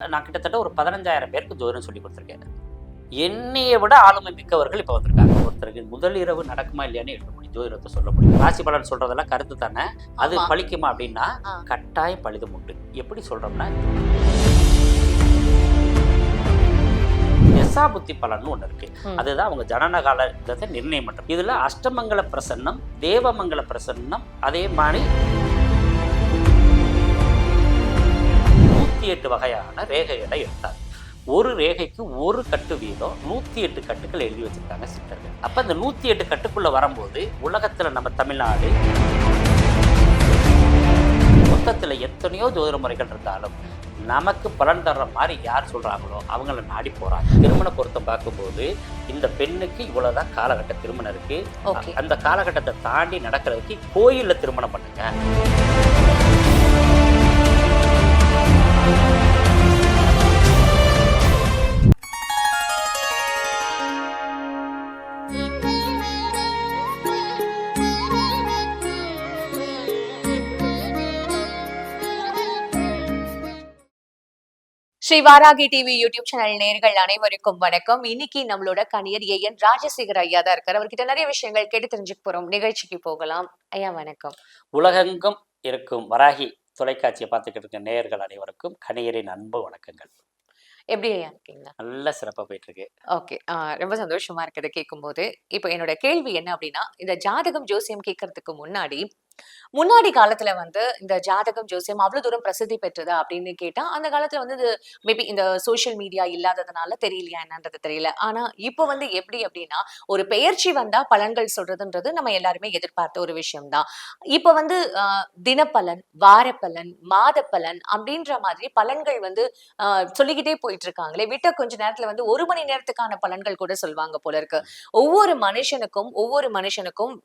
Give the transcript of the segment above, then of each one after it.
நான் கிட்டத்தட்ட ஒரு 15,000 பேருக்கு ஜோதிடம் சொல்லி கொடுத்துருக்கேன். என்னைய விட ஆளுமை மிக்கவர்கள் இப்போ வந்திருக்காங்க. ஒருத்தருக்கு முதல் இரவு நடக்குமா இல்லையான்னு 8 மணி ஜோதிடத்தை சொல்ல முடியும். ராசி பலன் சொல்றதெல்லாம் கருத்து தானே, அது ஆமா. பலிக்குமா அப்படின்னா கட்டாயம் பலிதம் உண்டு. எப்படி சொல்றோம்னா தசாபுத்தி பலன்னு ஒன்று இருக்கு. அதுதான் அவங்க ஜனன காலத்தை நிர்ணயம் பண்றது. இதுல அஷ்டமங்கல பிரசன்னம், தேவமங்கல பிரசன்னம், அதே மாதிரி 108 வகையான ரேகைகளை எடுத்தாங்க. ஒரு ரேகைக்கு ஒரு கட்டு வீதம் 108 கட்டுக்கள் எழுதி வச்சிருக்காங்க சித்தர்கள். அப்ப இந்த 108 கட்டுக்குள்ள வரும்போது உலகத்துல நம்ம தமிழ்நாடு மொத்தத்துல எத்தனையோ ஜோதிட முறைகள் இருந்தாலும் நமக்கு பலன் தர்ற மாதிரி யார் சொல்றாங்களோ அவங்கள நாடி போறாங்க. திருமண பொருத்தம் பார்க்கும்போது இந்த பெண்ணுக்கு இவ்வளவுதான் காலகட்ட திருமணம் இருக்கு, அந்த காலகட்டத்தை தாண்டி நடக்கிறதுக்கு கோயில்ல திருமணம் பண்ணுங்க. Sri Varahi TV YouTube channel நேயர்கள் அனைவருக்கும் வணக்கம். இன்னைக்கு நம்மளோட கணியர் ஏஎன் ராஜசேகர் ஐயா தான் இருக்காரு. அவர்கிட்ட நிறைய விஷயங்கள் கேட்டு தெரிஞ்சுக்க போறோம். நிகழ்ச்சிக்கு போகலாம். ஐயா வணக்கம். உலகெங்கும் இருக்கும் வராகி தொலைக்காட்சியை பார்த்துக்கிட்டு இருக்க நேயர்கள் அனைவருக்கும் கணியரின் அன்பு வணக்கங்கள். எப்படி ஐயா இருக்கீங்க? நல்ல சிறப்பா போயிட்டு இருக்கு. ஓகே, ரொம்ப சந்தோஷமா இருக்குது கேட்கும்போது. இப்போ என்னோட கேள்வி என்ன அப்படின்னா, இந்த ஜாதகம் ஜோசியம் கேட்கறதுக்கு முன்னாடி காலத்துல வந்து இந்த ஜாதகம் ஜோசியம் அவ்வளவு தூரம் பிரசித்தி பெற்றதா அப்படின்னு கேட்டா, அந்த காலத்துல வந்து இது மேபி இந்த சோசியல் மீடியா இல்லாததுனால தெரியலையா என்னன்றது தெரியல. ஆனா இப்போ வந்து எப்படி அப்படின்னா, ஒரு பெயர்ச்சி வந்தா பலன்கள் சொல்றதுன்றது நம்ம எல்லாருமே எதிர்பார்த்த ஒரு விஷயம் தான். இப்போ வந்து தினப்பலன், வாரப்பலன், மாத பலன் அப்படின்ற மாதிரி பலன்கள் வந்து சொல்லிக்கிட்டே போயிட்டு இருக்காங்களே. விட்ட கொஞ்ச நேரத்துல வந்து 1 மணி நேரத்துக்கான பலன்கள் கூட சொல்வாங்க போல இருக்கு. ஒவ்வொரு மனுஷனுக்கும்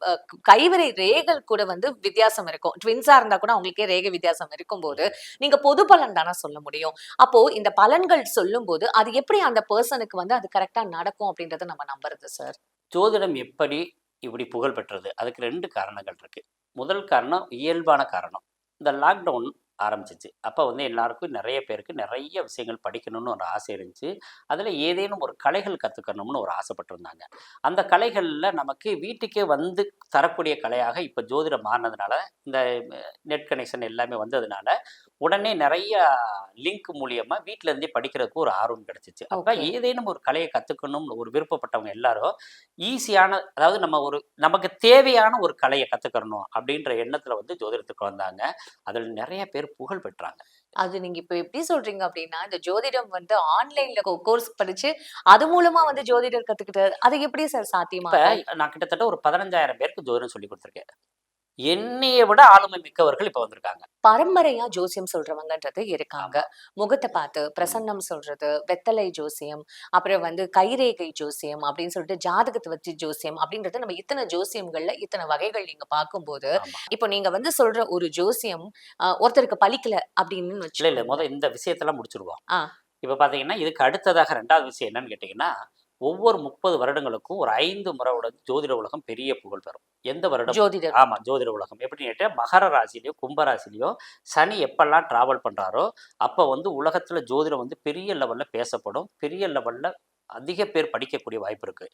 கைவரை ரேகல் கூட வந்து வித்தியாசம் இருக்கும். ட்வின்ஸா இருந்தா கூட அவங்களுக்கே ரேகை வித்தியாசம் இருக்கும்போது நீங்க பொது பலன் தானே சொல்ல முடியும். அப்போ இந்த பலன்கள் சொல்லும் போது அது எப்படி அந்த பர்சனுக்கு வந்து அது கரெக்டா நடக்கும் அப்படின்றத நம்ம நம்புறது சார்? ஜோதிடம் எப்படி இப்படி புகழ் பெற்றது? அதுக்கு 2 காரணங்கள் இருக்கு. முதல் காரணம் இயல்பான காரணம். இந்த லாக்டவுன் ஆரம்பிச்சிச்சு. அப்போ வந்து எல்லாருக்கும் நிறைய பேருக்கு நிறைய விஷயங்கள் படிக்கணும்னு ஒரு ஆசை இருந்துச்சு. அதில் ஏதேனும் ஒரு கலைகள் கற்றுக்கணும்னு ஒரு ஆசைப்பட்டிருந்தாங்க. அந்த கலைகளில் நமக்கு வீட்டுக்கே வந்து தரக்கூடிய கலையாக இப்போ ஜோதிடம் மாறினதுனால, இந்த நெட் கனெக்ஷன் எல்லாமே வந்ததுனால உடனே நிறைய லிங்க் மூலியமா வீட்டில இருந்தே படிக்கிறதுக்கு ஒரு ஆர்வம் கிடைச்சிச்சு. அப்போ ஏதேனும் ஒரு கலையை கற்றுக்கணும்னு ஒரு விருப்பப்பட்டவங்க எல்லாரும் ஈஸியான, அதாவது நமக்கு தேவையான ஒரு கலையை கற்றுக்கணும் அப்படின்ற எண்ணத்தில் வந்து ஜோதிடத்துக்கு வந்தாங்க. அதில் நிறைய பேர் புகழ் பெற்றாங்க. அது நீங்க இப்ப எப்படி சொல்றீங்க அப்படின்னா, இந்த ஜோதிடம் வந்து ஆன்லைன்ல கோர்ஸ் படிச்சு அது மூலமா வந்து ஜோதிடர் கத்துக்கிட்டு அது எப்படி சார் இப்ப சாத்தியமா? நான் கிட்டத்தட்ட ஒரு 15,000 பேருக்கு ஜோதிடம் சொல்லி கொடுத்துருக்கேன். என்னைய விட ஆளுமை மிக்கவர்கள் இப்ப வந்திருக்காங்க. பரம்பரையா ஜோசியம் சொல்றவங்கன்றது இருக்காங்க. முகத்தை பார்த்து பிரசன்னம் சொல்றது, வெத்தலை ஜோசியம், அப்புறம் வந்து கைரேகை ஜோசியம் அப்படின்னு சொல்லிட்டு ஜாதகத்தை வச்சு ஜோசியம் அப்படின்றது நம்ம இத்தனை ஜோசியங்கள்ல இத்தனை வகைகள் நீங்க பார்க்கும்போது, ஆமா. இப்போ நீங்க வந்து சொல்ற ஒரு ஜோசியம் ஒருத்தருக்கு பலிக்கல அப்படின்னு இல்ல வச்சுக்கோங்க. முத இந்த விஷயத்தெல்லாம் முடிச்சிருவோம். ஆ, இப்ப பாத்தீங்கன்னா இதுக்கு அடுத்ததாக 2வது விஷயம் என்னன்னு கேட்டீங்கன்னா, ஒவ்வொரு 30 வருடங்களுக்கும் ஒரு 5 முறை ஜோதிட உலகம் பெரிய புகழ் பெறும். எந்த வருடம்? ஜோதிடர். ஆமா, ஜோதிட உலகம் எப்படின்னு கேட்டா, மகர ராசிலையோ கும்ப ராசிலையோ சனி எப்பெல்லாம் டிராவல் பண்றாரோ அப்ப வந்து உலகத்துல ஜோதிடம் வந்து பெரிய லெவல்ல பேசப்படும். பெரிய லெவல்ல அதிக பேர் படிக்கக்கூடிய வாய்ப்பு இருக்கு.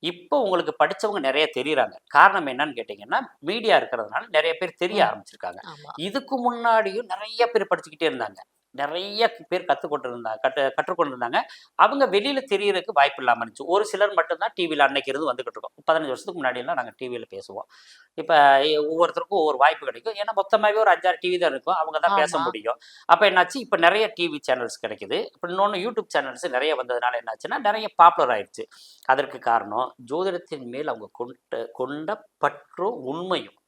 இப்போ உங்களுக்கு படிச்சவங்க நிறைய தெரியுறாங்க. காரணம் என்னன்னு கேட்டீங்கன்னா, மீடியா இருக்கிறதுனால நிறைய பேர் தெரிய ஆரம்பிச்சிருக்காங்க. ஆமா. இதுக்கு முன்னாடியும் நிறைய பேர் படிச்சுக்கிட்டே இருந்தாங்க. நிறைய பேர் கற்றுக்கொண்டிருந்தாங்க. அவங்க வெளியில தெரியறதுக்கு வாய்ப்பு இல்லாம இருந்துச்சு. ஒரு சிலர் மட்டும்தான் டிவியில் அன்னைக்கு இருந்து வந்துகிட்டு இருக்கோம். 15 வருஷத்துக்கு முன்னாடி எல்லாம் நாங்கள் டிவியில் பேசுவோம். இப்ப ஒவ்வொருத்தருக்கும் ஒவ்வொரு வாய்ப்பு கிடைக்கும். ஏன்னா மொத்தமாவே ஒரு 5-6 டிவி தான் இருக்கும். அவங்க தான் பேச ஆமா. முடியும். அப்ப என்னாச்சு, இப்ப நிறைய டிவி சேனல்ஸ் கிடைக்குது. இப்ப இன்னொன்று யூடியூப் சேனல்ஸ் நிறைய வந்ததுனால என்னாச்சுன்னா நிறைய பாப்புலர் ஆயிடுச்சு. அதற்கு காரணம் ஜோதிடத்தின் மேல் அவங்க கொண்ட பற்றும் உண்மையும்.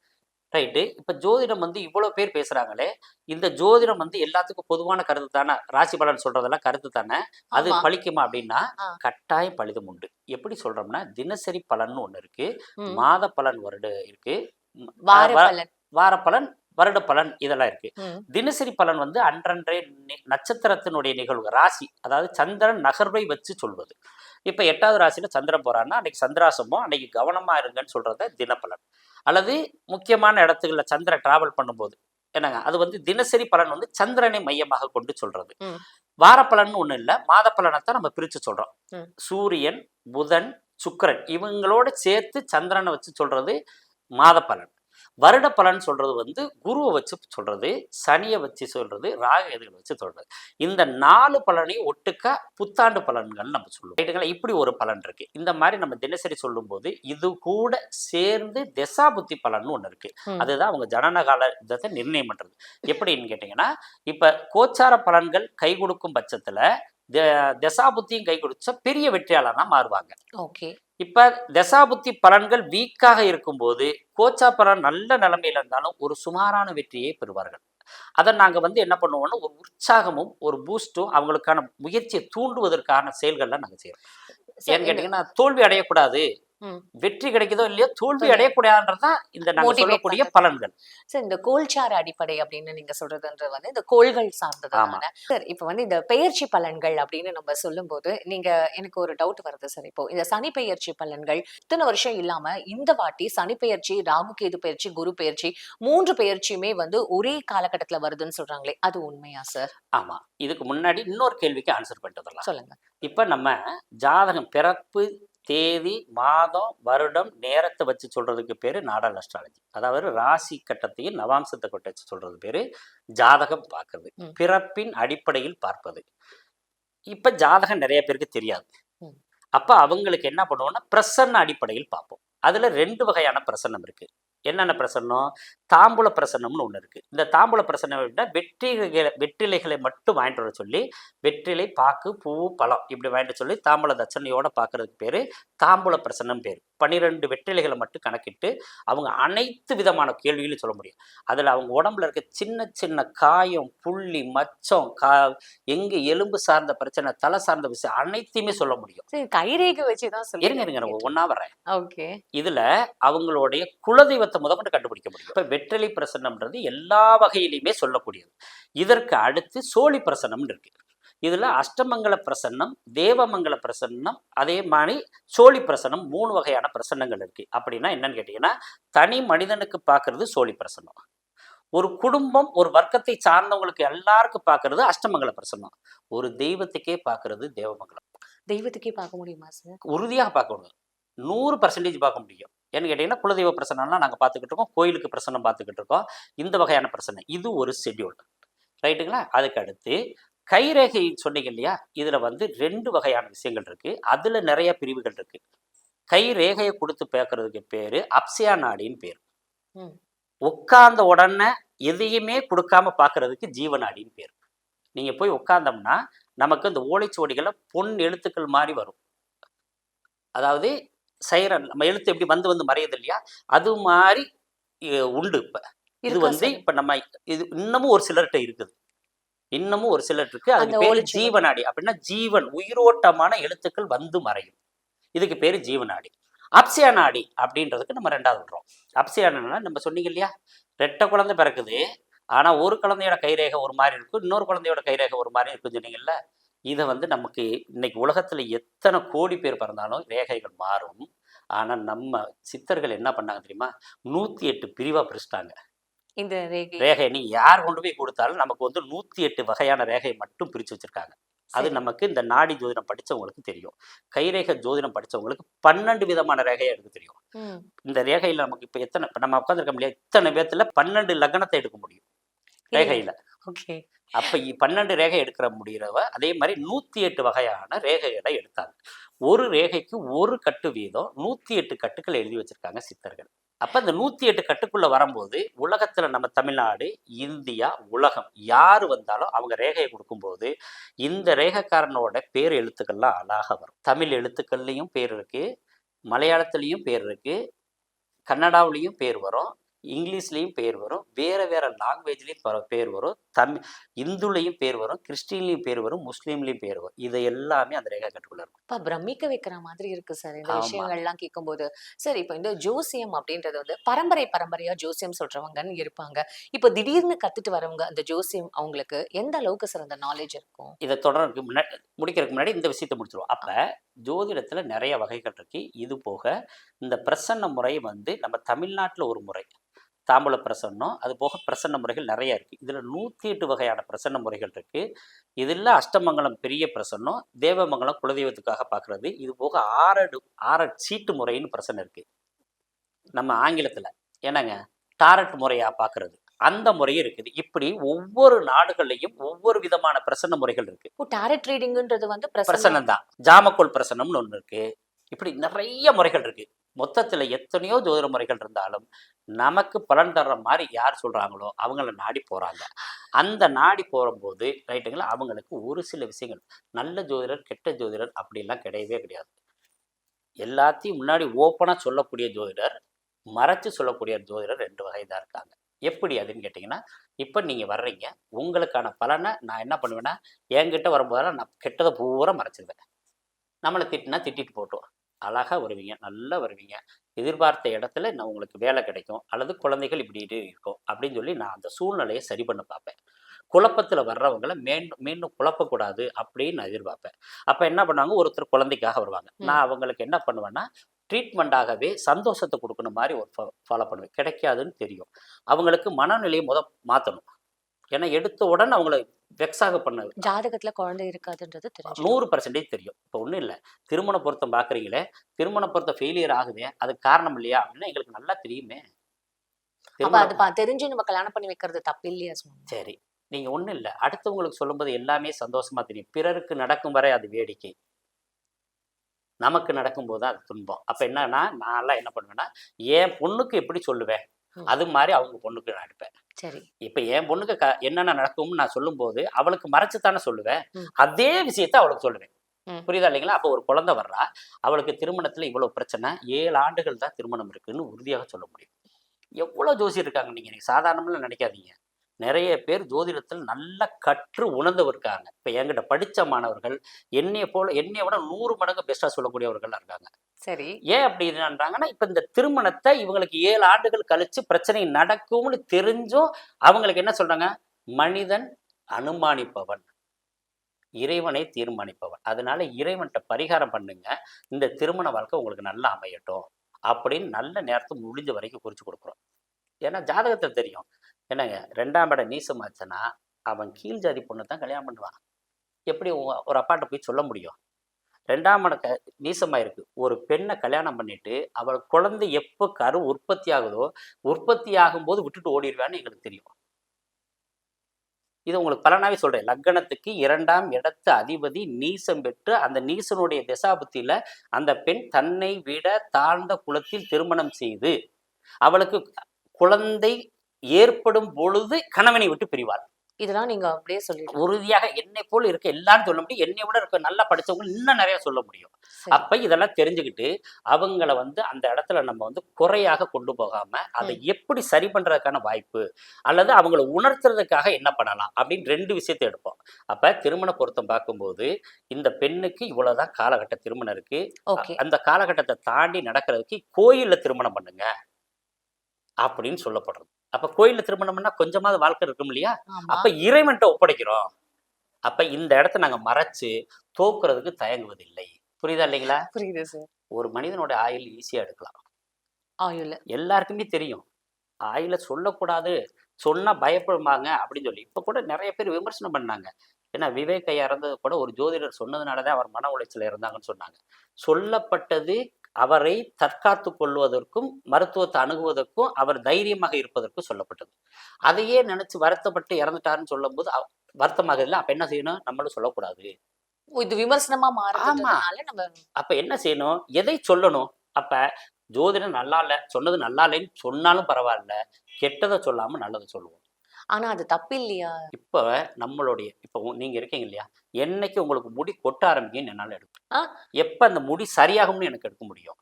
ரைட்டு. இப்ப ஜோதிடம் வந்து இவ்வளவு பேர் பேசுறாங்களே, இந்த ஜோதிடம் வந்து எல்லாத்துக்கும் பொதுவான கருத்து தானே, ராசி பலன் சொல்றதெல்லாம் கருத்து தானே, அது ஆமா. பலிக்குமா அப்படின்னா கட்டாயம் பலிதம் உண்டு. எப்படி சொல்றோம்னா, தினசரி பலன் ஒண்ணு இருக்கு, மாத பலன் இருக்கு, வார பலன். வார பலன், வருட பலன், இதெல்லாம் இருக்கு. தினசரி பலன் வந்து அன்றன்றைய நட்சத்திரத்தினுடைய நிகழ்வு, ராசி, அதாவது சந்திரன் நகர்வை வச்சு சொல்வது. இப்ப 8வது ராசியில சந்திரன் போறான்னா அன்னைக்கு சந்திராசமோ, அன்னைக்கு கவனமா இருங்கன்னு சொல்றத தினப்பலன். அல்லது முக்கியமான இடத்துக்குள்ள சந்திரன் டிராவல் பண்ணும்போது என்னங்க, அது வந்து தினசரி பலன் வந்து சந்திரனை மையமாக கொண்டு சொல்றது. வாரப்பலன் ஒன்றும் இல்லை, மாத பலனைத்தான் நம்ம பிரித்து சொல்கிறோம். ம். சூரியன், புதன், சுக்கிரன் இவங்களோட சேர்த்து சந்திரனை வச்சு சொல்கிறது மாத பலன். வருட பலன் சொல்கிறது வந்து குருவை வச்சு சொல்கிறது, சனியை வச்சு சொல்கிறது, ராகு எதுகளை வச்சு சொல்கிறது. இந்த 4 பலனையும் ஒட்டுக்கா புத்தாண்டு பலன்கள் நம்ம சொல்லுவோம். ரைட்டுங்களா? இப்படி ஒரு பலன் இருக்கு. இந்த மாதிரி நம்ம தினசரி சொல்லும்போது இது கூட சேர்ந்து தசாபுத்தி பலன் ஒன்று இருக்கு. ம். அதுதான் அவங்க ஜனனகால இதை நிர்ணயம் பண்றது. எப்படின்னு கேட்டிங்கன்னா, இப்போ கோச்சார பலன்கள் கை கொடுக்கும் பட்சத்தில் தசாபுத்தியும் கை கொடுத்தா பெரிய வெற்றியாளனா மாறுவாங்க. ஓகே. இப்ப தசாபுத்தி பலன்கள் வீக்காக இருக்கும்போது கோச்சா பலன் நல்ல நிலைமையில இருந்தாலும் ஒரு சுமாரான வெற்றியை பெறுவார்கள். அதை நாங்க வந்து என்ன பண்ணுவோம்னா, ஒரு உற்சாகமும் ஒரு பூஸ்டும் அவங்களுக்கான முயற்சியை தூண்டுவதற்கான செயல்கள்லாம் நாங்க செய்யறோம். சார் ஏன்னு கேட்டீங்கன்னா, தோல்வி அடையக்கூடாது, ம். வெற்றி கிடைக்குதோ இல்லையோ தோல்வி சொல்லு. அடையக்கூடாதுன்றதுதான் இந்த நாங்க Motivate சொல்லக்கூடிய பண்றது. பலன்கள். சார் இந்த கோல்சார அடிப்படை அப்படின்னு நீங்க சொல்றதுன்றது வந்து இந்த கோள்கள் சார்ந்தது ஆமா. தானே? சார் இப்ப வந்து இந்த பெயர்ச்சி பலன்கள் அப்படின்னு நம்ம சொல்லும்போது நீங்க எனக்கு ஒரு டவுட் வருது சார். இப்போ இந்த சனி பெயர்ச்சி பலன்கள் இத்தனை வருஷம் இல்லாம இந்த வாட்டி சனி பெயர்ச்சி, ராகு கேது பெயர்ச்சி, குரு பெயர்ச்சி 3 பெயர்ச்சியுமே வந்து ஒரே காலகட்டத்துல வருதுன்னு சொல்றாங்களே, அது உண்மையா சார்? ஆமா. இதுக்கு முன்னாடி இன்னொரு கேள்விக்கு ஆன்சர் பண்ணிட்டு வரலாம். சொல்லுங்க. இப்ப நம்ம ஜாதகம் பிறப்பு தேதி, மாதம், வருடம், நேரத்தை வச்சு சொல்றதுக்கு பேரு நாடல் அஸ்ட்ராலஜி. அதாவது ராசி கட்டத்தையும் நவாம்சத்தை கொண்டு வச்சு சொல்றது பேரு ஜாதகம் பார்க்கறது. ம். பிறப்பின் அடிப்படையில் பார்ப்பது. இப்ப ஜாதகம் நிறைய பேருக்கு தெரியாது. ம். அப்ப அவங்களுக்கு என்ன பண்ணுவோம்னா, பிரசன்ன அடிப்படையில் பார்ப்போம். அதுல 2 வகையான பிரசன்னம் இருக்கு. என்னென்ன பிரசன்னம்? தாம்பூல பிரசன்னம்னு ஒன்று இருக்கு. இந்த தாம்பூல பிரசன்னம் எப்படின்னா, வெற்றிலைகளை மட்டும் வாங்கிட்டு வர சொல்லி, வெற்றிலை, பாக்கு, பூ, பழம் இப்படி வாங்கிட்டு சொல்லி தாம்பூல தட்சணையோட பார்க்கறதுக்கு பேரு தாம்பூல பிரசன்னம் பேரு. 12 வெற்றிலைகளை மட்டும் கணக்கிட்டு அவங்க அனைத்து விதமான கேள்விகளையும் சொல்ல முடியும். அதுல அவங்க உடம்புல இருக்க சின்ன சின்ன காயம், புள்ளி, மச்சம், எங்க எலும்பு சார்ந்த பிரச்சனை, தலை சார்ந்த விஷயம் அனைத்தையுமே சொல்ல முடியும். சரி, கைரேகை வச்சு தான் இருங்க இருங்க நான் ஒவ்வொன்றா வரேன். ஓகே. இதுல அவங்களுடைய குலதெய்வத்தை முதற்கொண்டு கண்டுபிடிக்க முடியும். இப்ப வெற்றிலை பிரசன்னம்ன்றது எல்லா வகையிலுமே சொல்லக்கூடியது. இதற்கு அடுத்து சோழி பிரசன்னம்னு இருக்கு. இதுல அஷ்டமங்கல பிரசன்னம், தேவமங்கல பிரசன்னம், அதே மாதிரி சோழி பிரசன்னம் 3 வகையான பிரசன்னங்கள் இருக்கு. அப்படின்னா என்னன்னு கேட்டீங்கன்னா, தனி மனிதனுக்கு பார்க்கறது சோழி பிரசன்னம். ஒரு குடும்பம், ஒரு வர்க்கத்தை சார்ந்தவங்களுக்கு எல்லாருக்கும் பார்க்கறது அஷ்டமங்கல பிரசன்னம். ஒரு தெய்வத்துக்கே பார்க்கறது தேவமங்கலம். தெய்வத்துக்கே பார்க்க முடியுமா சார்? உறுதியாக பார்க்கணும். 100% பார்க்க முடியும். ஏன்னு கேட்டீங்கன்னா, குலதெய்வ பிரசன்னம்லாம் நாங்க பார்த்துக்கிட்டு இருக்கோம். கோயிலுக்கு பிரசன்னம் பார்த்துக்கிட்டு இருக்கோம். இந்த வகையான பிரசன்னம். இது ஒரு ஷெட்யூல். ரைட்டுங்களா? அதுக்கு அடுத்து கைரேகை சொன்னீங்க இல்லையா? இதுல வந்து 2 வகையான விஷயங்கள் இருக்கு. அதுல நிறைய பிரிவுகள் இருக்கு. கை ரேகையை கொடுத்து பார்க்கறதுக்கு பேரு அப்சியா நாடின்னு பேரு. ம். உட்கார்ந்த உடனே எதையுமே கொடுக்காம பார்க்கறதுக்கு ஜீவநாடின்னு பேரு. நீங்க போய் உட்கார்ந்தோம்னா நமக்கு இந்த ஓலைச்சுவடிகளை பொன் எழுத்துக்கள் மாதிரி வரும். அதாவது சைரன் நம்ம எழுத்து எப்படி வந்து வந்து மறையுது இல்லையா? அது மாதிரி உண்டு இப்ப. இது இருக்கா வந்து சார்? இப்ப நம்ம இது இன்னமும் ஒரு சிலர்கிட்ட இருக்குது. இன்னமும் ஒரு சிலர் இருக்கு. அதுக்கு அந்த பேரு ஓலைச்சுவடி. ஜீவநாடி. அப்படின்னா ஜீவன் உயிரோட்டமான எழுத்துக்கள் வந்து மறையும். இதுக்கு பேரு ஜீவநாடி. அப்சியா நாடி அப்படின்றதுக்கு நம்ம 2வது விடுறோம். அப்சியா நாடினா நம்ம சொன்னீங்க இல்லையா? 2 குழந்தை பிறக்குது. ஆனா ஒரு குழந்தையோட கைரேகை ஒரு மாதிரி இருக்கும், இன்னொரு குழந்தையோட கைரேகை ஒரு மாதிரி இருக்குன்னு சொன்னீங்கல்ல. இதை வந்து நமக்கு இன்னைக்கு உலகத்துல எத்தனை கோடி பேர் பிறந்தாலும் ரேகைகள் மாறும். ஆனா நம்ம சித்தர்கள் என்ன பண்ணாங்க தெரியுமா? 108 பிரிவா பிரிச்சுட்டாங்க. இந்த ரேகை. ரேகை நீ யார் கொண்டு போய் கொடுத்தாலும் நமக்கு வந்து 108 வகையான ரேகையை மட்டும் பிரிச்சு வச்சிருக்காங்க. அது சரி. நமக்கு இந்த நாடி ஜோதிடம் படிச்சவங்களுக்கு தெரியும். கைரேகை ஜோதிடம் படிச்சவங்களுக்கு 12 விதமான ரேகையை எடுக்க தெரியும். ம். இந்த ரேகையில நமக்கு இப்ப நம்ம உட்காந்துருக்க முடியாது, இத்தனை பேத்துல 12 லக்னத்தை எடுக்க முடியும் ரேகையில. ஓகே. அப்ப 12 ரேகை எடுக்கிற முடியறவ அதே மாதிரி 108 வகையான ரேகைகளை எடுத்தாங்க. ஒரு ரேகைக்கு ஒரு கட்டு வீதம் 108 கட்டுக்கள் எழுதி வச்சிருக்காங்க சித்தர்கள். அப்ப இந்த 108 கட்டுக்குள்ள வரும்போது உலகத்துல நம்ம தமிழ்நாடு, இந்தியா, உலகம் யாரு வந்தாலும் அவங்க ரேகையை கொடுக்கும்போது இந்த ரேகைக்காரனோட பேர் எழுத்துக்கள்லாம் அழகா வரும். தமிழ் எழுத்துக்கள்லையும் பேர் இருக்கு, மலையாளத்திலையும் பேர் இருக்கு, கன்னடாவிலையும் பேர் வரும், இங்கிலீஷ்லேயும் பேர் வரும், வேறு வேறு லாங்குவேஜ்லேயும் பேர் வரும், இந்துலேயும் பேர் வரும், கிறிஸ்டின்லேயும் பேர் வரும், முஸ்லீம்லேயும் பேர் வரும். இது எல்லாமே அந்த ரேகா கட்டுக்குள்ள இருக்கும். இப்போ பிரமிக்க வைக்கிற மாதிரி இருக்கு சார் இந்த ஆமா. விஷயங்கள்லாம் கேட்கும்போது. சார் இப்போ இந்த ஜோசியம் அப்படின்றது வந்து பரம்பரையா ஜோசியம் சொல்றவங்கன்னு இருப்பாங்க. இப்போ திடீர்னு கத்துட்டு வரவங்க அந்த ஜோசியம் அவங்களுக்கு எந்த அளவுக்கு சார் அந்த நாலேஜ் இருக்கும்? இதை தொடர்ந்து முடிக்கிறதுக்கு முன்னாடி இந்த விஷயத்தை முடிச்சிருவோம். அப்போ ஜோதிடத்தில் நிறைய வகைகள் இருக்கு. இது போக இந்த பிரசன்ன முறை வந்து நம்ம தமிழ்நாட்டில் ஒரு முறை, தாம்பூல பிரசன்னம், அது போக பிரசன்ன முறைகள் நிறைய இருக்குது. இதில் 108 வகையான பிரசன்ன முறைகள் இருக்குது. இதில் அஷ்டமங்கலம் பெரிய பிரசன்னம், தேவமங்கலம் குலதெய்வத்துக்காக பார்க்குறது, இது போக ஆறு சீட்டு முறைன்னு பிரசன்னம் இருக்குது நம்ம ஆங்கிலத்தில். என்னங்க டாரட் முறையாக பார்க்குறது, அந்த முறையும் இருக்குது. இப்படி ஒவ்வொரு நாடுகள்லையும் ஒவ்வொரு விதமான பிரசன்ன முறைகள் இருக்குது. டாரட் ரீடிங்ன்றது வந்து பிரசன்னம் தான். ஜாமக்கோல் பிரசன்னம்னு ஒன்று இருக்குது. இப்படி நிறைய முறைகள் இருக்குது. மொத்தத்தில் எத்தனையோ ஜோதிட முறைகள் இருந்தாலும் நமக்கு பலன் தர்ற மாதிரி யார் சொல்கிறாங்களோ அவங்கள நாடி போகிறாங்க. அந்த நாடி போகும்போது ரைட்டுங்களா, அவங்களுக்கு ஒரு சில விஷயங்கள், நல்ல ஜோதிடர் கெட்ட ஜோதிடர் அப்படிலாம் கிடையவே கிடையாது. எல்லாத்தையும் முன்னாடி ஓப்பனாக சொல்லக்கூடிய ஜோதிடர், மறைச்சு சொல்லக்கூடிய ஜோதிடர் 2 வகை தான் இருக்காங்க. எப்படி அதுன்னு கேட்டிங்கன்னா, இப்போ நீங்கள் வர்றீங்க, உங்களுக்கான பலனை நான் என்ன பண்ணுவேன்னா, என்கிட்ட வரும்போதெல்லாம் நான் கெட்டதை பூரா மறைச்சிருவேன். நம்மளை திட்டினா திட்டிட்டு போட்டோம், அழகாக வருவீங்க, நல்லா வருவீங்க, எதிர்பார்த்த இடத்துல நான் உங்களுக்கு வேலை கிடைக்கும், அல்லது குழந்தைகள் இப்படி இருக்கும் அப்படின்னு சொல்லி நான் அந்த சூழ்நிலையை சரி பண்ண பார்ப்பேன். குழப்பத்தில் வர்றவங்களை மீண்டும் குழப்பக்கூடாது அப்படின்னு நான் எதிர்பார்ப்பேன். அப்போ என்ன பண்ணுவாங்க, ஒருத்தர் குழந்தைக்காக வருவாங்க, நான் அவங்களுக்கு என்ன பண்ணுவேன்னா ட்ரீட்மெண்ட்டாகவே சந்தோஷத்தை கொடுக்கணும் மாதிரி ஒரு ஃபாலோ பண்ணுவேன். கிடைக்காதுன்னு தெரியும், அவங்களுக்கு மனநிலையை மாற்றணும். ஏன்னா எடுத்த உடனே அவங்கள வெக்ஸாக பண்ண ஜாதகத்துல குழந்தை இருக்காதுன்றது தெரியும், 100% தெரியும். இப்போ ஒன்றும் இல்லை, திருமண பொருத்தம் பார்க்குறீங்களே, திருமண பொருத்தம் ஃபெயிலியர் ஆகுது, அதுக்கு காரணம் இல்லையா அப்படின்னா எங்களுக்கு நல்லா தெரியுமே. தெரிஞ்சு நம்ம கல்யாணம் பண்ணி வைக்கிறது தப்பு இல்லையா? சரி, நீங்கள் ஒன்றும் இல்லை, அடுத்தவங்களுக்கு சொல்லும்போது எல்லாமே சந்தோஷமா தெரியும். பிறருக்கு நடக்கும் வரை அது வேடிக்கை, நமக்கு நடக்கும்போது தான் அது துன்பம். அப்போ என்னன்னா, நான்லாம் என்ன பண்ணுவேன்னா, என் பொண்ணுக்கு எப்படி சொல்லுவேன் அது மாதிரி அவங்க பொண்ணுக்கு நான் எடுப்பேன். சரி, இப்போ என் பொண்ணுக்கு என்னென்ன நடக்கும்னு நான் சொல்லும்போது அவளுக்கு மறைச்சுத்தானே சொல்லுவேன், அதே விஷயத்த அவளுக்கு சொல்லுவேன். புரியுதா இல்லைங்களா? அப்போ ஒரு குழந்தை வர்றா, அவளுக்கு திருமணத்தில் இவ்வளோ பிரச்சனை, 7 ஆண்டுகள் தான் திருமணம் இருக்குன்னு உறுதியாக சொல்ல முடியும். எவ்வளோ ஜோசியர் இருக்காங்க, நீங்கள் சாதாரணமாக நினைக்காதீங்க. நிறைய பேர் ஜோதிடத்தில் நல்லா கற்று உணர்ந்தவர் இருக்காங்க. இப்போ என்கிட்ட படித்த மாணவர்கள் என்னைய விட 100 மடங்கு பெஸ்ட்டாக சொல்லக்கூடியவர்கள் இருக்காங்க. சரி, ஏன் அப்படி என்னன்றாங்கன்னா, இப்போ இந்த திருமணத்தை இவங்களுக்கு 7 ஆண்டுகள் கழிச்சு பிரச்சனை நடக்கும்னு தெரிஞ்சும் அவங்களுக்கு என்ன சொல்றாங்க, மனிதன் அனுமானிப்பவன், இறைவனை தீர்மானிப்பவன், அதனால இறைவன்கிட்ட பரிகாரம் பண்ணுங்க, இந்த திருமண வாழ்க்கை உங்களுக்கு நல்லா அமையட்டும் அப்படின்னு நல்ல நேரத்தை முடிஞ்ச வரைக்கும் குறித்து கொடுக்குறோம். ஏன்னா ஜாதகத்தில் தெரியும். என்னங்க 2ஆம் இடம் நீசமாச்சுன்னா அவன் கீழ் ஜாதி பொண்ணை தான் கல்யாணம் பண்ணுவான். எப்படி ஒரு அப்பாட்ட போய் சொல்ல முடியும்? 2ஆம் இடம் நீசமாக இருக்கு, ஒரு பெண்ணை கல்யாணம் பண்ணிட்டு அவள் குழந்தை எப்போ கரு உற்பத்தி ஆகுதோ, உற்பத்தி ஆகும்போது விட்டுட்டு ஓடிடுவான்னு எங்களுக்கு தெரியும். இது உங்களுக்கு பலனாவே சொல்றேன். லக்னத்துக்கு 2ஆம் இடத்து அதிபதி நீசம் பெற்று அந்த நீசனுடைய திசாபுத்தியில அந்த பெண் தன்னை விட தாழ்ந்த குலத்தில் திருமணம் செய்து அவளுக்கு குழந்தை ஏற்படும் பொழுது கணவனை விட்டு பிரிவாள். இதெல்லாம் நீங்க அப்படியே சொல்லி உறுதியாக என்னை போல் இருக்க எல்லாரும் சொல்ல முடியும், என்னை விட இருக்க நல்லா படிச்சவங்க இன்னும் நிறைய சொல்ல முடியும். அப்ப இதெல்லாம் தெரிஞ்சுக்கிட்டு அவங்கள அந்த இடத்துல நம்ம குறையாக கொண்டு போகாம அதை எப்படி சரி பண்றதுக்கான வாய்ப்பு, அல்லது அவங்கள உணர்த்துறதுக்காக என்ன பண்ணலாம் அப்படின்னு 2 விஷயத்தை எடுப்போம். அப்ப திருமண பொருத்தம் பார்க்கும்போது இந்த பெண்ணுக்கு இவ்வளவுதான் காலகட்ட திருமணம் இருக்கு, அந்த காலகட்டத்தை தாண்டி நடக்கிறதுக்கு கோயில்ல திருமணம் பண்ணுங்க அப்படின்னு சொல்லப்படுறது. அப்ப கோயில்ல திருமணம் பண்ணா கொஞ்சமாவது வாழ்க்கை இருக்கும் இல்லையா? அப்ப இறைவன்ட்ட ஒப்படைக்கிறோம். அப்ப இந்த இடத்த நாங்க மறைச்சு தோக்குறதுக்கு தயங்குவதில்லை. புரியுதா இல்லைங்களா? புரியுது சார். ஒரு மனிதனோட ஆயுள் ஈஸியா எடுக்கலாம். ஆயுள் எல்லாருக்குமே தெரியும். ஆயுள சொல்லக்கூடாது, சொன்னா பயப்படுவாங்க அப்படின்னு சொல்லி இப்ப கூட நிறைய பேர் விமர்சனம் பண்ணாங்க. ஏன்னா விவேக் ஐயா இறந்தது கூட ஒரு ஜோதிடர் சொன்னதுனாலதான் அவர் மன உளைச்சல இருந்தாங்கன்னு சொன்னாங்க. சொல்லப்பட்டது அவரை தற்காத்து கொள்வதற்கும் மருத்துவத்தை அணுகுவதற்கும் அவர் தைரியமாக இருப்பதற்கும் சொல்லப்பட்டது. அதையே நினைச்சு வருத்தப்பட்டு இறந்துட்டாருன்னு சொல்லும் போது வருத்தமாக இல்லை. அப்ப என்ன செய்யணும், நம்மளும் சொல்லக்கூடாது. இது விமர்சனமா மாறுறதுனால நம்ம அப்ப என்ன செய்யணும், எதை சொல்லணும்? அப்ப ஜோதிடம் நல்லா இல்ல, சொன்னது நல்லா இல்லைன்னு சொன்னாலும் பரவாயில்ல, கெட்டதை சொல்லாம நல்லதை சொல்லுவோம். ஆனா அது தப்பு இல்லையா? இப்ப நம்மளுடைய நீங்க இருக்கீங்க இல்லையா, என்னைக்கு உங்களுக்கு முடி கொட்ட ஆரம்பிக்கும்னு என்னால எடுக்கும், எப்ப அந்த முடி சரியாகும்னு எனக்கு எடுக்க முடியும்,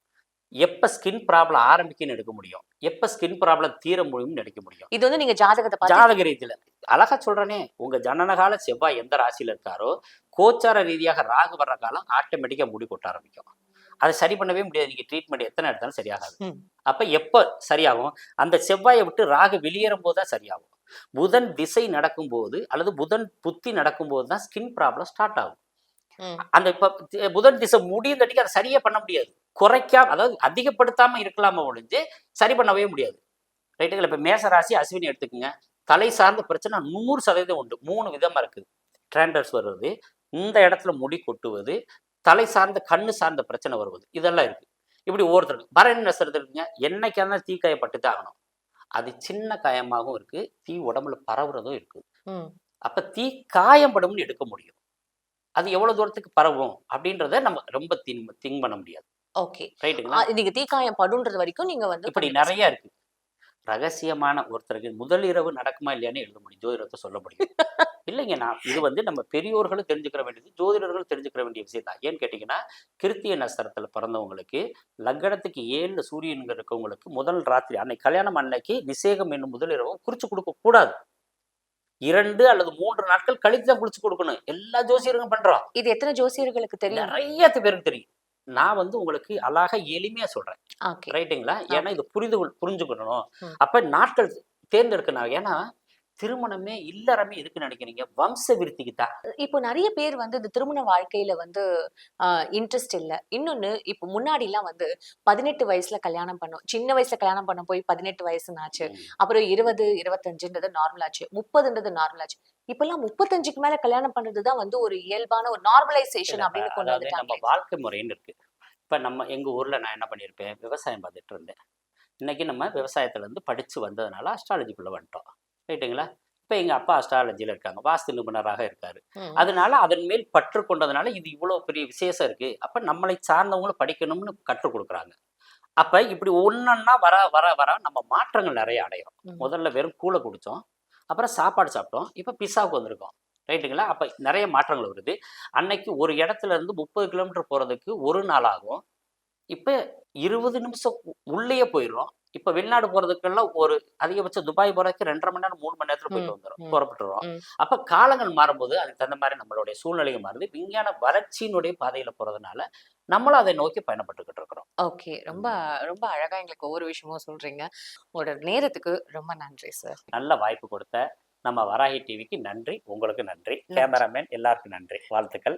எப்ப ஸ்கின் ப்ராப்ளம் ஆரம்பிக்குன்னு எடுக்க முடியும், எப்ப ஸ்கின் ப்ராப்ளம் தீர முடியும்னு எடுக்க முடியும். இது நீங்க ஜாதக ரீதியில அழகா சொல்றேனே, உங்க ஜனனகால செவ்வாய் எந்த ராசியில இருக்காரோ கோச்சார ரீதியாக ராகு வர்ற காலம் ஆட்டோமேட்டிக்கா முடி கொட்ட ஆரம்பிக்கும். அதை சரி பண்ணவே முடியாது. நீங்க ட்ரீட்மெண்ட் எத்தனை எடுத்தாலும் சரியாகாது. அப்ப எப்ப சரியாகும், அந்த செவ்வாயை விட்டு ராகு வெளியேறும் போதுதான் சரியாகும். புதன் திசை நடக்கும்போது அல்லது புதன் புத்தி நடக்கும்போது தான் ஸ்கின் ப்ராப்ளம் ஸ்டார்ட் ஆகும். அந்த இப்ப புதன் திசை முடியும் தட்டிக்கு அதை சரியா பண்ண முடியாது. குறைக்காம, அதாவது அதிகப்படுத்தாம இருக்கலாம ஒழிஞ்சு சரி பண்ணவே முடியாது. ரைட்டுங்களா? இப்போ மேச ராசி அஸ்வினி எடுத்துக்கங்க. தலை சார்ந்த பிரச்சனை 100% உண்டு. 3 விதமா இருக்குது. ட்ராண்டர்ஸ் வருவது, இந்த இடத்துல முடி கொட்டுவது, தலை சார்ந்த கண்ணு சார்ந்த பிரச்சனை வருவது, இதெல்லாம் இருக்கு. இப்படி ஒவ்வொருத்தருக்கு பரணி நட்சத்திரத்துல இருக்குங்க. என்னைக்கா இருந்தாலும் தீக்காயப்பட்டு தான் ஆகணும். அது சின்ன காயமாகவும் இருக்கு, தீ உடம்புல பரவுறதும் இருக்கு. ம். அப்ப தீ காயம்படும்னு எடுக்க முடியும். அது எவ்வளவு தூரத்துக்கு பரவும் அப்படின்றத நம்ம ரொம்ப திங்க் பண்ண முடியாது. ஓகே. ரைட்டுங்களா? நீங்க தீக்காயம் படுன்றது வரைக்கும் நீங்க வந்து இப்படி நிறைய இருக்கு. ரகசியமான ஒருத்தருக்கு முதல் இரவு நடக்குமா இல்லையான்னு எழுத முடியும். ஜோதிடத்தை சொல்ல முடியும். இல்லைங்க, நான் இது வந்து நம்ம பெரியோர்களும் தெரிஞ்சுக்கிற வேண்டியது, ஜோதிடர்களும் தெரிஞ்சுக்கிற வேண்டிய விஷயம் தான். ஏன்னு கேட்டிங்கன்னா, கிருத்திய நட்சத்திரத்துல பிறந்தவங்களுக்கு, லக்னத்துக்கு 7ல சூரியன் இருக்கவங்களுக்கு முதல் ராத்திரி அன்னைக்கு கல்யாணம் அன்னைக்கு நிஷேகம் என்னும் முதல் இரவும் குறிச்சு கொடுக்கக்கூடாது. 2 அல்லது 3 நாட்கள் கழித்து தான் குறிச்சு கொடுக்கணும். எல்லா ஜோசியர்களும் பண்றோம். இது எத்தனை ஜோசியர்களுக்கு தெரியும்? நிறைய பேருக்கு தெரியும். நான் வந்து உங்களுக்கு அழகா எளிமையா சொல்றேன். ஓகே. ரைட்டுங்களா? ஏன்னா இது புரிஞ்சுக்கணும். ம். அப்ப நாட்கள் தேர்ந்தெடுக்கணும். ஏன்னா திருமணமே இல்லறமே எதுக்கு நினைக்கிறீங்க? வம்ச விருத்திக்கு தான். இப்போ நெறைய பேர் வந்து இந்த திருமண வாழ்க்கையில வந்து இன்ட்ரெஸ்ட் இல்ல. இன்னொன்னு இப்போ முன்னாடிலாம் வந்து 18 வயசுல கல்யாணம் பண்ணோம். சின்ன வயசுல கல்யாணம் பண்ண போய் 18 வயசுன்னு ஆச்சு. ம். அப்புறம் 20, 25ன்றது நார்மல் ஆச்சு. 30ன்றது நார்மல் ஆச்சு. இப்பல்லாம் 35க்கு மேல கல்யாணம் பண்றது தான் வந்து ஒரு இயல்பான ஒரு நார்மலைசேஷன் இல்ல, அப்படின்னு கொண்டு அதாவது நம்ம வந்துட்டாங்களே. வாழ்க்கை முறைன்னு இருக்கு. இப்ப நம்ம எங்க ஊர்ல நான் என்ன பண்ணியிருப்பேன், விவசாயம் பார்த்துட்டு இருந்தேன். இன்னைக்கு நம்ம விவசாயத்துல இருந்து படிச்சு வந்ததுனால அஸ்ட்ராலஜிக்குள்ள வந்துட்டோம். ரைட்டுங்களா? இப்ப எங்க அப்பா அஸ்ட்ராலஜில இருக்காங்க. வாஸ்து நிபுணராக இருக்காரு. ம். அதனால அதன் மேல் பற்று கொண்டதுனால இது இவ்வளவு பெரிய விசேஷம் இருக்கு. அப்ப நம்மளை சார்ந்தவங்களும் படிக்கணும்னு கற்றுக் கொடுக்குறாங்க. அப்ப இப்படி ஒன்னொன்னா வர வர வர நம்ம மாற்றங்கள் நிறைய அடையிறோம். ம். முதல்ல வெறும் கூழ குடிச்சோம். அப்புறம் சாப்பாடு சாப்பிட்டோம். இப்ப பிஸாவுக்கு வந்திருக்கோம். ரைட்டுங்களா? அப்ப நிறைய மாற்றங்கள் வருது. அன்னைக்கு ஒரு இடத்துல இருந்து 30 கிலோமீட்டர் போறதுக்கு 1 நாள் ஆகும். இப்ப 20 நிமிஷம் உள்ளேயே போயிடுறோம். இப்ப வெளிநாடு போறதுக்கெல்லாம் ஒரு அதிகபட்சம் துபாய் போறதுக்கு 2 1/2 மணி நேரம், 3 மணி நேரத்துல ம். போயிட்டு வந்துரும். ம். புறப்பட்டுருவோம். ம். அப்ப காலங்கள் மாறும்போது அதுக்கு தகுந்த மாதிரி நம்மளுடைய சூழ்நிலையும் மாறுது. விஞ்ஞான வளர்ச்சியினுடைய பாதையில போறதுனால நம்மளும் அதை நோக்கி பயணப்பட்டுக்கிட்டு இருக்கிறோம். ஓகே. ரொம்ப ரொம்ப அழகா எங்களுக்கு ஒவ்வொரு விஷயமும் சொல்றீங்க. உங்களோட நேரத்துக்கு ரொம்ப நன்றி சார். நல்ல வாய்ப்பு கொடுத்த நம்ம வராகி டிவிக்கு நன்றி. உங்களுக்கு நன்றி. நன்றி. கேமராமேன் எல்லாருக்கும் நன்றி. வாழ்த்துக்கள்.